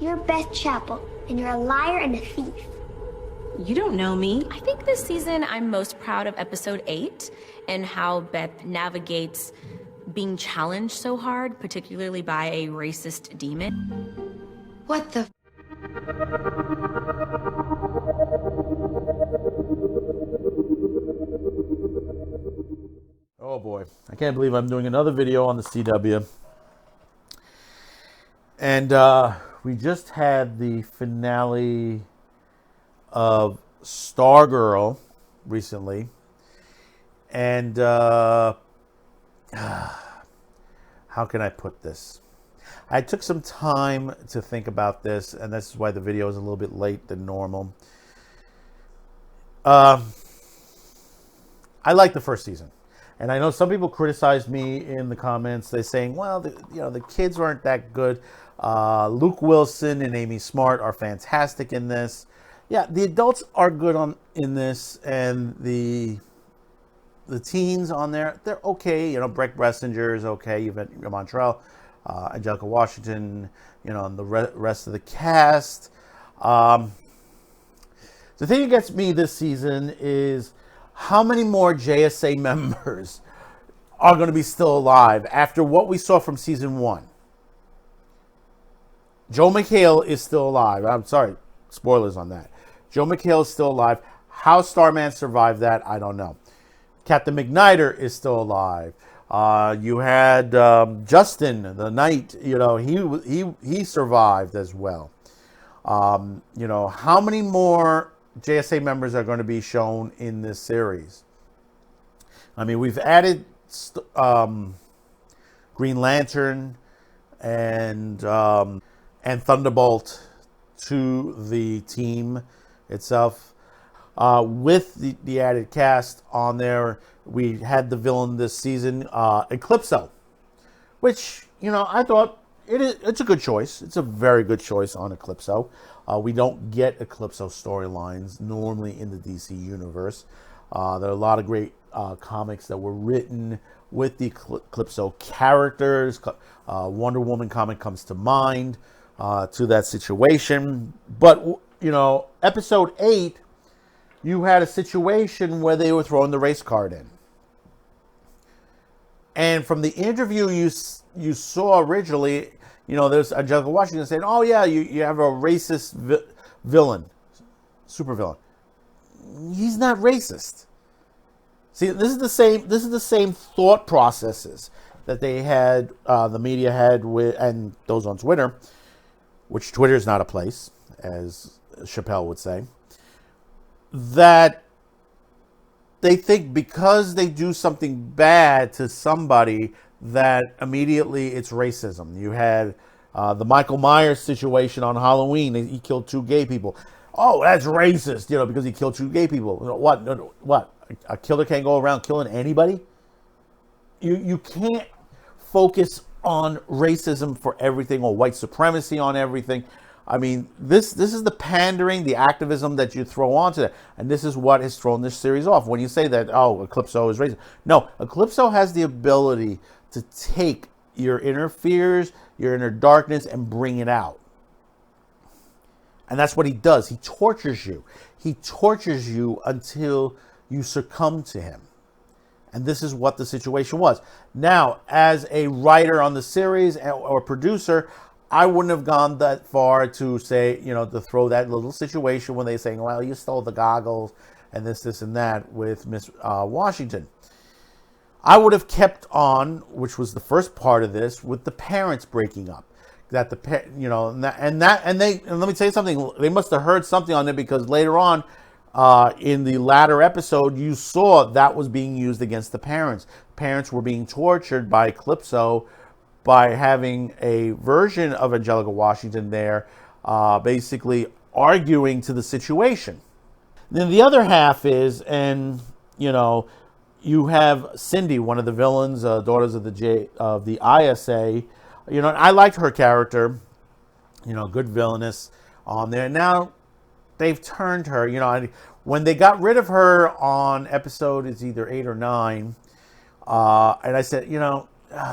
You're Beth Chapel, and you're a liar and a thief. You don't know me. I think this season I'm most proud of episode 8 and how Beth navigates being challenged so hard, particularly by a racist demon. What the? Oh boy, I can't believe I'm doing another video on the CW. And we just had the finale of Stargirl recently. And how can I put this? I took some time to think about this, and this is why the video is a little bit late than normal. I like the first season. And I know some people criticized me in the comments. They're saying, well, the kids aren't that good. Luke Wilson and Amy Smart are fantastic in this. Yeah, the adults are good in this, and the teens on there, they're okay. Breck Bressinger is okay. Yvette Montrell, Angelica Washington, and the rest of the cast. The thing that gets me this season is how many more JSA members are going to be still alive after what we saw from season 1. Joe McHale is still alive. I'm sorry, spoilers on that. Joe McHale is still alive. How Starman survived that, I don't know. Captain McNider is still alive. You had Justin the Knight. He survived as well. How many more JSA members are going to be shown in this series? I mean, we've added Green Lantern and Thunderbolt to the team itself. With the added cast on there, we had the villain this season, Eclipso, which, I thought it's a good choice. It's a very good choice on Eclipso. We don't get Eclipso storylines normally in the DC universe. There are a lot of great comics that were written with the Eclipso characters. Wonder Woman comic comes to mind to that situation. But, episode 8, you had a situation where they were throwing the race card in. And from the interview you saw originally, there's Angelica Washington saying, oh yeah, you have a racist villain, super villain. He's not racist. See, this is the same thought processes that they had, the media had with, and those on Twitter, which Twitter is not a place, as Chappelle would say, that they think because they do something bad to somebody that immediately it's racism. You had the Michael Myers situation on Halloween. He killed 2 gay people. Oh, that's racist, because he killed 2 gay people. What? A killer can't go around killing anybody? You can't focus on racism for everything or white supremacy on everything. I mean, this is the pandering, the activism that you throw onto it. And this is what has thrown this series off. When you say that, oh, Eclipso is racist. No, Eclipso has the ability to take your inner fears, your inner darkness, and bring it out. And that's what he does. He tortures you. He tortures you until you succumb to him. And this is what the situation was. Now, as a writer on the series or producer, I wouldn't have gone that far to say, to throw that little situation when they're saying, well, you stole the goggles and this, and that with Miss Washington. I would have kept on, which was the first part of this, with the parents breaking up. That and let me tell you something. They must have heard something on it, because later on, in the latter episode, you saw that was being used against the parents. Parents were being tortured by Eclipso by having a version of Angelica Washington there, basically arguing to the situation. Then the other half is, you have Cindy, one of the villains, daughters of the ISA. I liked her character, good villainess on there. Now they've turned her, when they got rid of her on episode, it's either 8 or 9, and I said,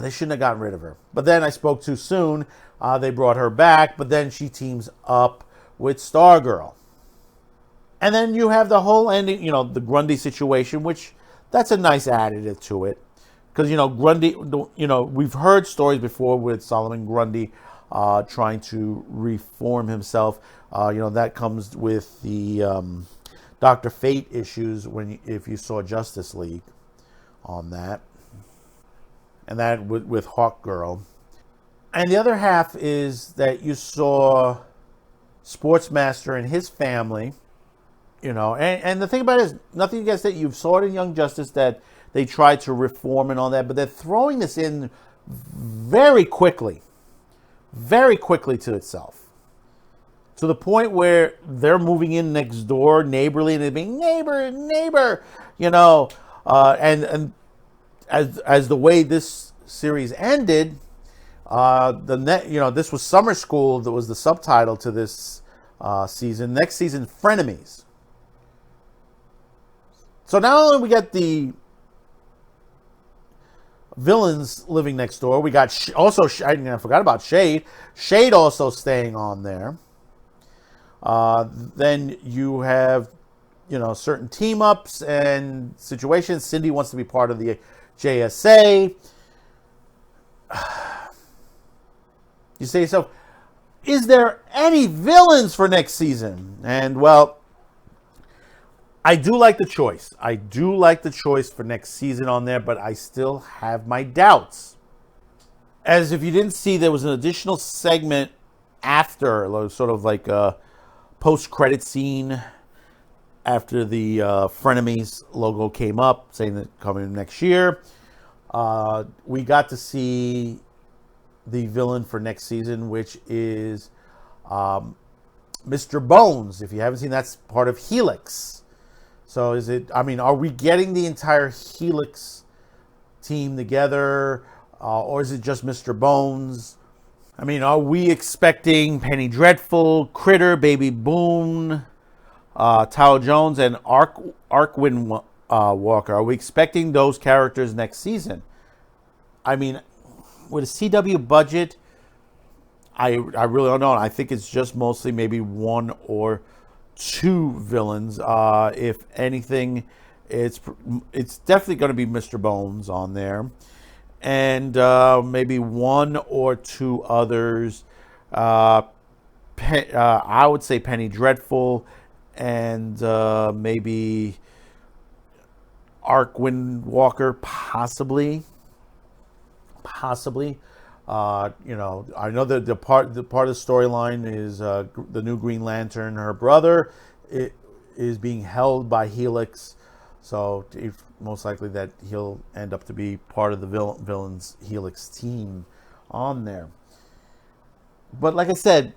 they shouldn't have gotten rid of her. But then I spoke too soon They brought her back, but then she teams up with Stargirl. And then you have the whole ending, the Grundy situation, which that's a nice additive to it. Because, Grundy, we've heard stories before with Solomon Grundy trying to reform himself. That comes with the Dr. Fate issues if you saw Justice League on that. And that with Hawkgirl. And the other half is that you saw Sportsmaster and his family, and the thing about it is, nothing against it. You saw it in Young Justice that they tried to reform and all that, but they're throwing this in very quickly to itself. To the point where they're moving in next door, neighborly, and they're being neighbor, and as the way this series ended, this was Summer School. That was the subtitle to this season. Next season, Frenemies. So not only we got the villains living next door, we got I forgot about Shade. Shade also staying on there. Then you have, certain team ups and situations. Cindy wants to be part of the JSA. You say to yourself, is there any villains for next season? And well, I do like the choice. I do like the choice for next season on there, but I still have my doubts. As if you didn't see, there was an additional segment after, sort of like a post-credit scene after the Frenemies logo came up, saying that coming next year. We got to see the villain for next season, which is Mr. Bones. If you haven't seen, that's part of Helix. So are we getting the entire Helix team together, or is it just Mr. Bones? Are we expecting Penny Dreadful, Critter, Baby Boone, Tao Jones, and Arkwin Walker? Are we expecting those characters next season? With a CW budget, I really don't know. I think it's just mostly maybe one or two villains. If anything, it's definitely going to be Mr. Bones on there, and maybe one or two others. I would say Penny Dreadful, and maybe Arkwin Walker, possibly. I know that the part of the storyline is the new Green Lantern. Her brother is being held by Helix, so most likely that he'll end up to be part of the villains Helix team on there. But like I said,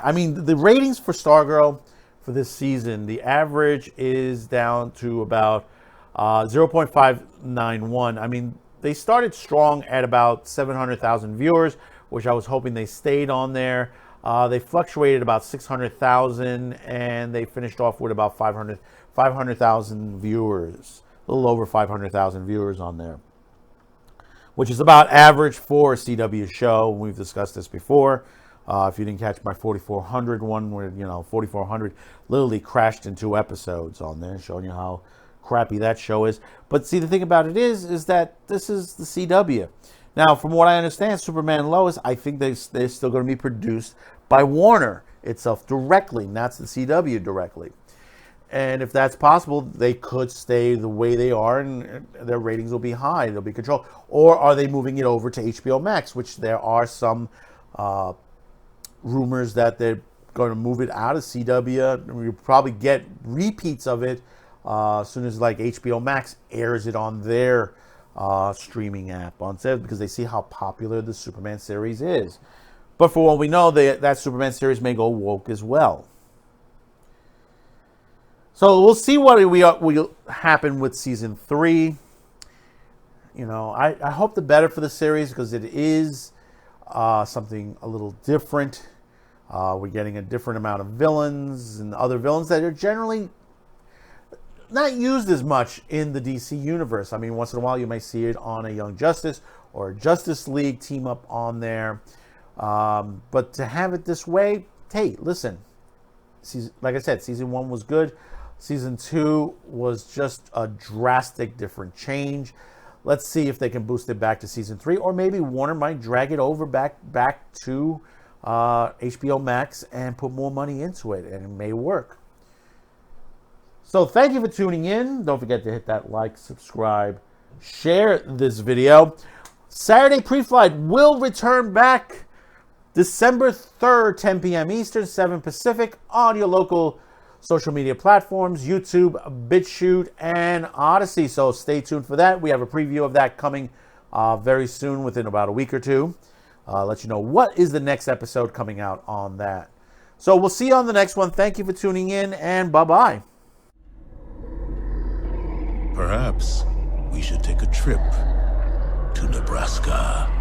the ratings for Stargirl for this season, the average is down to about 0.591. They started strong at about 700,000 viewers, which I was hoping they stayed on there. They fluctuated about 600,000, and they finished off with about 500,000 viewers, a little over 500,000 viewers on there, which is about average for a CW show. We've discussed this before. If you didn't catch my 4,400 one, where 4,400 literally crashed in 2 episodes on there, showing you how crappy that show is. But see, the thing about it is that this is the CW. Now, from what I understand, Superman and Lois, I think they're still going to be produced by Warner itself directly, not the CW directly. And if that's possible, they could stay the way they are, and their ratings will be high. They'll be controlled. Or are they moving it over to HBO Max, which there are some rumors that they're going to move it out of CW. You'll probably get repeats of it as soon as HBO Max airs it on their streaming app on set, because they see how popular the Superman series is. But for all we know, that Superman series may go woke as well. So we'll see what will happen with season 3. I hope the better for the series, because it is something a little different. We're getting a different amount of villains and other villains that are generally not used as much in the DC universe. Once in a while you may see it on a Young Justice or a Justice League team up on there. But to have it this way, hey, listen, like I said, season 1 was good. Season 2 was just a drastic different change. Let's see if they can boost it back to season 3, or maybe Warner might drag it over back to HBO Max and put more money into it, and it may work. So thank you for tuning in. Don't forget to hit that like, subscribe, share this video. Saturday Pre-Flight will return back December 3rd, 10 p.m. Eastern, 7 Pacific, on your local social media platforms, YouTube, BitChute, and Odyssey. So stay tuned for that. We have a preview of that coming very soon, within about a week or two. Let you know what is the next episode coming out on that. So we'll see you on the next one. Thank you for tuning in, and bye-bye. Perhaps we should take a trip to Nebraska.